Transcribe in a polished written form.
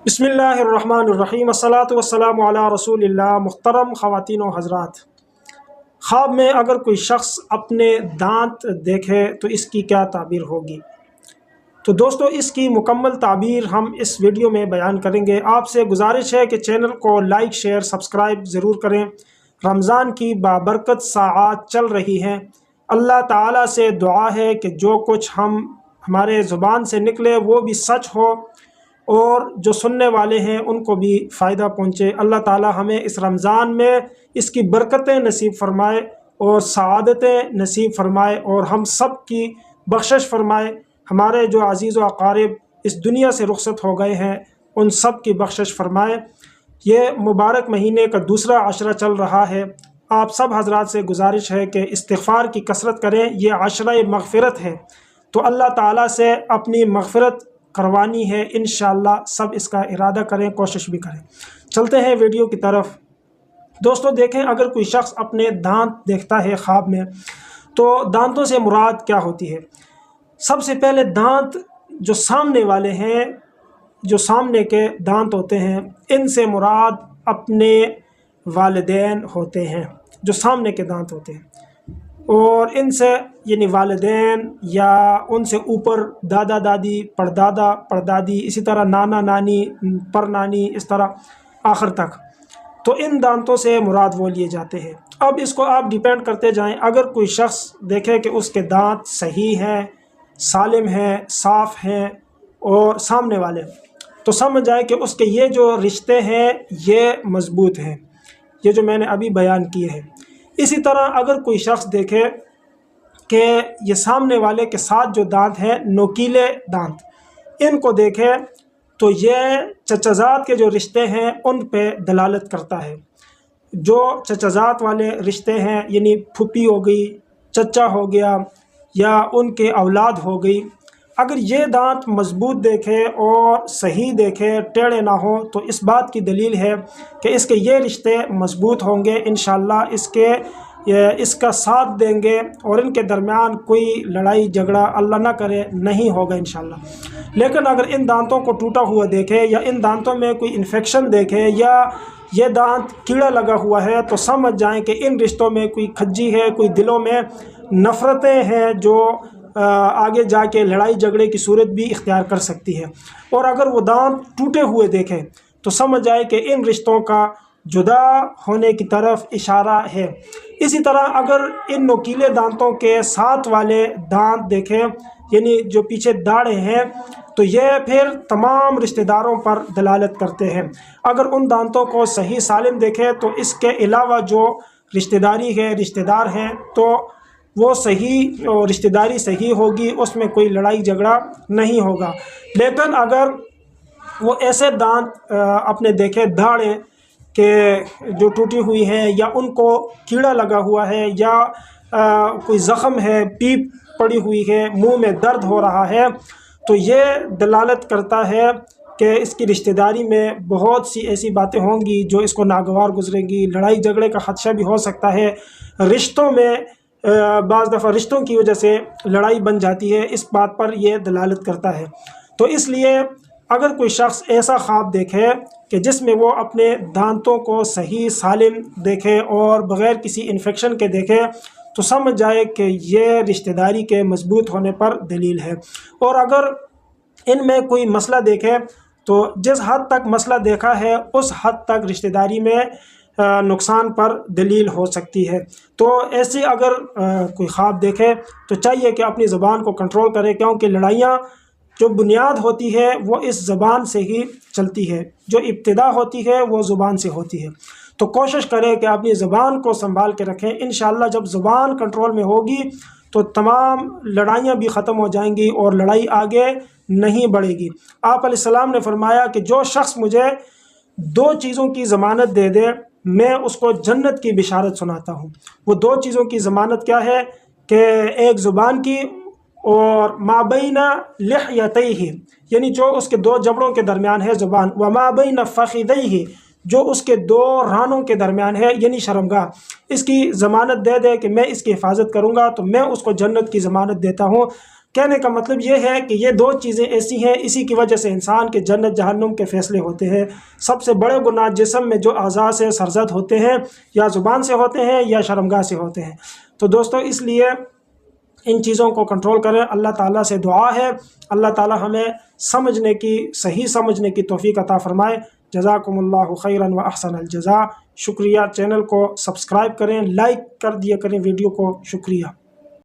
बिस्मिल्लाहिर्रहमानिर्रहीम अस्सलातु वस्सलामु अला रसूलिल्लाह। मुहतरम ख़वातीन व हज़रात, ख्वाब में अगर कोई शख्स अपने दांत देखे तो इसकी क्या ताबीर होगी। तो दोस्तों, इसकी मुकम्मल ताबीर हम इस वीडियो में बयान करेंगे। आपसे गुजारिश है कि चैनल को लाइक शेयर सब्सक्राइब ज़रूर करें। रमज़ान की बाबरकत साआत चल रही हैं। अल्लाह ताला से दुआ है कि जो कुछ हमारे ज़ुबान से निकले वो भी सच हो और जो सुनने वाले हैं उनको भी फ़ायदा पहुँचे। अल्लाह ताला हमें इस रमज़ान में इसकी बरकतें नसीब फ़रमाए और सआदतें नसीब फ़रमाए और हम सब की बख्शिश फ़रमाए। हमारे जो अज़ीज़ व अक़ारिब इस दुनिया से रुखसत हो गए हैं उन सब की बख्शिश फ़रमाए। ये मुबारक महीने का दूसरा अशरा चल रहा है। आप सब हज़रात से गुजारिश है कि इस्तिग़फ़ार की कसरत करें। ये अशरा मग़फ़िरत है, तो अल्लाह ताला से अपनी मग़फ़िरत करवानी है। इंशाअल्लाह सब इसका इरादा करें, कोशिश भी करें। चलते हैं वीडियो की तरफ। दोस्तों देखें, अगर कोई शख्स अपने दांत देखता है ख्वाब में, तो दांतों से मुराद क्या होती है। सबसे पहले दांत जो सामने वाले हैं, जो सामने के दांत होते हैं, इनसे मुराद अपने वालिदैन होते हैं। जो सामने के दांत होते हैं और इनसे यानी वालिदैन या उनसे ऊपर दादा दादी, परदादा परदादी, इसी तरह नाना नानी, पर नानी, इस तरह आखिर तक, तो इन दांतों से मुराद वो लिए जाते हैं। अब इसको आप डिपेंड करते जाएं। अगर कोई शख्स देखे कि उसके दांत सही हैं, सालिम हैं, साफ़ हैं और सामने वाले, तो समझ जाए कि उसके ये जो रिश्ते हैं ये मज़बूत हैं, ये जो मैंने अभी बयान किए हैं। इसी तरह अगर कोई शख्स देखे कि ये सामने वाले के साथ जो दांत हैं नोकीले दांत, इनको देखे तो ये चचाज़ात के जो रिश्ते हैं उन पे दलालत करता है। जो चचाज़ात वाले रिश्ते हैं यानी फूफी हो गई, चचा हो गया या उनके औलाद हो गई, अगर ये दांत मज़बूत देखे और सही देखे, टेढ़े ना हो, तो इस बात की दलील है कि इसके ये रिश्ते मज़बूत होंगे। इंशाअल्लाह इसका साथ देंगे और इनके दरमियान कोई लड़ाई झगड़ा अल्लाह ना करे नहीं होगा इंशाअल्लाह। लेकिन अगर इन दांतों को टूटा हुआ देखे या इन दांतों में कोई इन्फेक्शन देखे या ये दांत कीड़ा लगा हुआ है, तो समझ जाएं कि इन रिश्तों में कोई खज्जी है, कोई दिलों में नफ़रतें हैं जो आगे जाके लड़ाई झगड़े की सूरत भी इख्तियार कर सकती है। और अगर वो दांत टूटे हुए देखें तो समझ जाए कि इन रिश्तों का जुदा होने की तरफ इशारा है। इसी तरह अगर इन नोकीले दांतों के साथ वाले दांत देखें यानी जो पीछे दाढ़ें हैं, तो ये फिर तमाम रिश्तेदारों पर दलालत करते हैं। अगर उन दांतों को सही सालिम देखें तो इसके अलावा जो रिश्तेदारी है, रिश्तेदार हैं, तो वो सही रिश्तेदारी सही होगी, उसमें कोई लड़ाई झगड़ा नहीं होगा। लेकिन अगर वो ऐसे दांत अपने देखे दाढ़ें के जो टूटी हुई हैं या उनको कीड़ा लगा हुआ है या कोई ज़ख़म है, पीप पड़ी हुई है, मुंह में दर्द हो रहा है, तो ये दलालत करता है कि इसकी रिश्तेदारी में बहुत सी ऐसी बातें होंगी जो इसको नागवार गुजरेंगी। लड़ाई झगड़े का ख़दशा भी हो सकता है। रिश्तों में बाज़ दफ़ा रिश्तों की वजह से लड़ाई बन जाती है। इस बात पर यह दलालत करता है। तो इसलिए अगर कोई शख्स ऐसा ख्वाब देखे कि जिसमें वो अपने दांतों को सही सालिम देखे और बग़ैर किसी इन्फेक्शन के देखे, तो समझ जाए कि ये रिश्तेदारी के मज़बूत होने पर दलील है। और अगर इनमें कोई मसला देखे तो जिस हद तक मसला देखा है उस हद तक रिश्तेदारी में नुकसान पर दलील हो सकती है। तो ऐसे अगर कोई ख्वाब देखे तो चाहिए कि अपनी ज़बान को कंट्रोल करे, क्योंकि लड़ाइयाँ जो बुनियाद होती है वो इस ज़बान से ही चलती है, जो इब्तिदा होती है वो ज़ुबान से होती है। तो कोशिश करें कि अपनी ज़बान को संभाल के रखें। इंशाअल्लाह जब ज़ुबान कंट्रोल में होगी तो तमाम लड़ाइयाँ भी ख़त्म हो जाएंगी और लड़ाई आगे नहीं बढ़ेगी। आप अलैहिस्सलाम ने फरमाया कि जो शख्स मुझे 2 चीज़ों की ज़मानत दे दे, मैं उसको जन्नत की बिशारत सुनाता हूँ। वो 2 चीज़ों की ज़मानत क्या है कि एक ज़ुबान की और माबैना लिह्यतैहि, यानी जो उसके 2 जबड़ों के दरमियान है ज़ुबान, व माबैना फ़ख़िदैहि, जो उसके 2 रानों के दरमियान है यानी शर्मगाह, इसकी ज़मानत दे दे कि मैं इसकी हिफाजत करूँगा, तो मैं उसको जन्नत की ज़मानत देता हूँ। کہنے کا مطلب یہ ہے کہ یہ دو چیزیں ایسی ہیں، اسی کی وجہ سے انسان کے جنت جہنم کے فیصلے ہوتے ہیں۔ سب سے بڑے گناہ جسم میں جو اعضاء سے سرزد ہوتے ہیں، یا زبان سے ہوتے ہیں یا شرمگاہ سے ہوتے ہیں۔ تو دوستو اس لیے ان چیزوں کو کنٹرول کریں۔ اللہ تعالیٰ سے دعا ہے اللہ تعالیٰ ہمیں سمجھنے کی، صحیح سمجھنے کی توفیق عطا فرمائے۔ جزاکم اللہ خیرا و احسن الجزاء۔ شکریہ، چینل کو سبسکرائب کریں، لائک کر دیا کریں ویڈیو کو، شکریہ۔